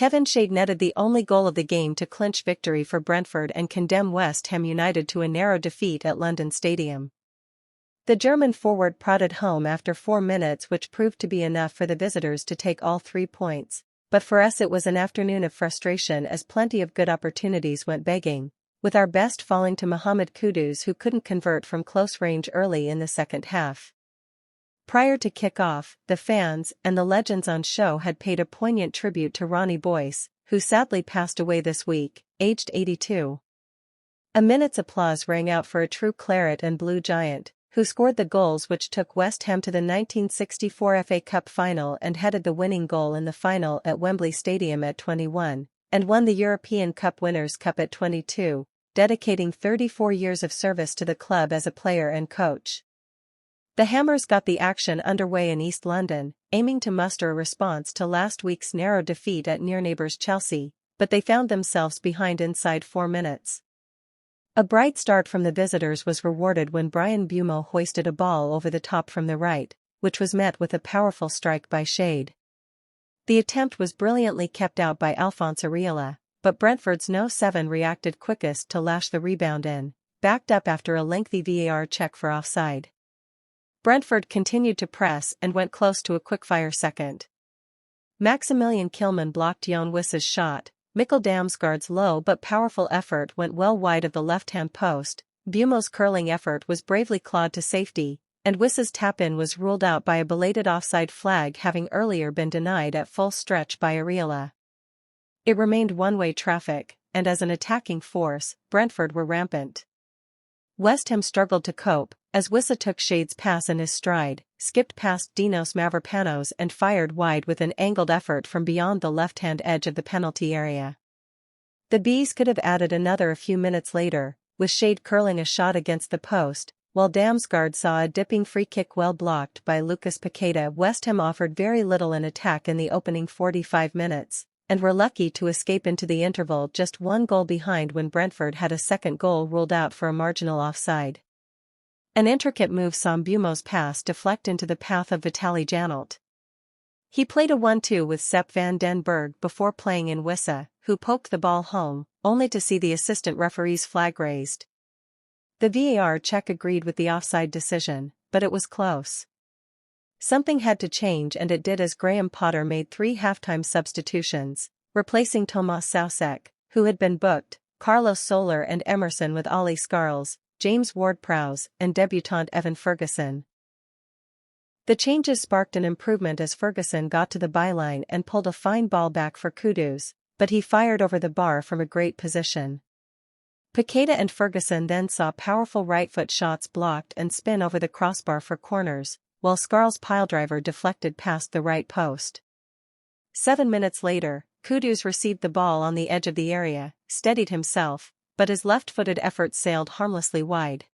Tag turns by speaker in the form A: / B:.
A: Kevin Shade netted the only goal of the game to clinch victory for Brentford and condemn West Ham United to a narrow defeat at London Stadium. The German forward prodded home after 4 minutes, which proved to be enough for the visitors to take all 3 points, but for us it was an afternoon of frustration as plenty of good opportunities went begging, with our best falling to Mohamed Kudus, who couldn't convert from close range early in the second half. Prior to kick-off, the fans and the legends on show had paid a poignant tribute to Ronnie Boyce, who sadly passed away this week, aged 82. A minute's applause rang out for a true claret and blue giant, who scored the goals which took West Ham to the 1964 FA Cup final and headed the winning goal in the final at Wembley Stadium at 21, and won the European Cup Winners' Cup at 22, dedicating 34 years of service to the club as a player and coach. The Hammers got the action underway in East London, aiming to muster a response to last week's narrow defeat at near neighbours Chelsea, but they found themselves behind inside 4 minutes. A bright start from the visitors was rewarded when Brian Bumo hoisted a ball over the top from the right, which was met with a powerful strike by Shade. The attempt was brilliantly kept out by Alphonse Areola, but Brentford's No. 7 reacted quickest to lash the rebound in, backed up after a lengthy VAR check for offside. Brentford continued to press and went close to a quickfire second. Maximilian Kilman blocked Jon Wissa's shot. Mikkel Damsgaard's low but powerful effort went well wide of the left-hand post. Bumo's curling effort was bravely clawed to safety, and Wissa's tap-in was ruled out by a belated offside flag having earlier been denied at full stretch by Areola. It remained one-way traffic, and as an attacking force, Brentford were rampant. West Ham struggled to cope, as Wissa took Shade's pass in his stride, skipped past Dinos Mavropanos and fired wide with an angled effort from beyond the left-hand edge of the penalty area. The Bees could have added another a few minutes later, with Shade curling a shot against the post, while Damsgaard saw a dipping free kick well blocked by Lucas Paqueta. West Ham offered very little in attack in the opening 45 minutes, and were lucky to escape into the interval just 1 goal behind when Brentford had a second goal ruled out for a marginal offside. An intricate move saw Bumo's pass deflect into the path of Vitaly Janelt. He played a 1-2 with Sepp van den Berg before playing in Wissa, who poked the ball home, only to see the assistant referee's flag raised. The VAR check agreed with the offside decision, but it was close. Something had to change, and it did as Graham Potter made 3 halftime substitutions, replacing Tomas Soucek, who had been booked, Carlos Soler and Emerson with Ollie Scarles, James Ward-Prowse, and debutant Evan Ferguson. The changes sparked an improvement as Ferguson got to the byline and pulled a fine ball back for Kudus, but he fired over the bar from a great position. Paqueta and Ferguson then saw powerful right-foot shots blocked and spin over the crossbar for corners, while Scarles' piledriver deflected past the right post. 7 minutes later, Kudus received the ball on the edge of the area, steadied himself, but his left-footed effort sailed harmlessly wide.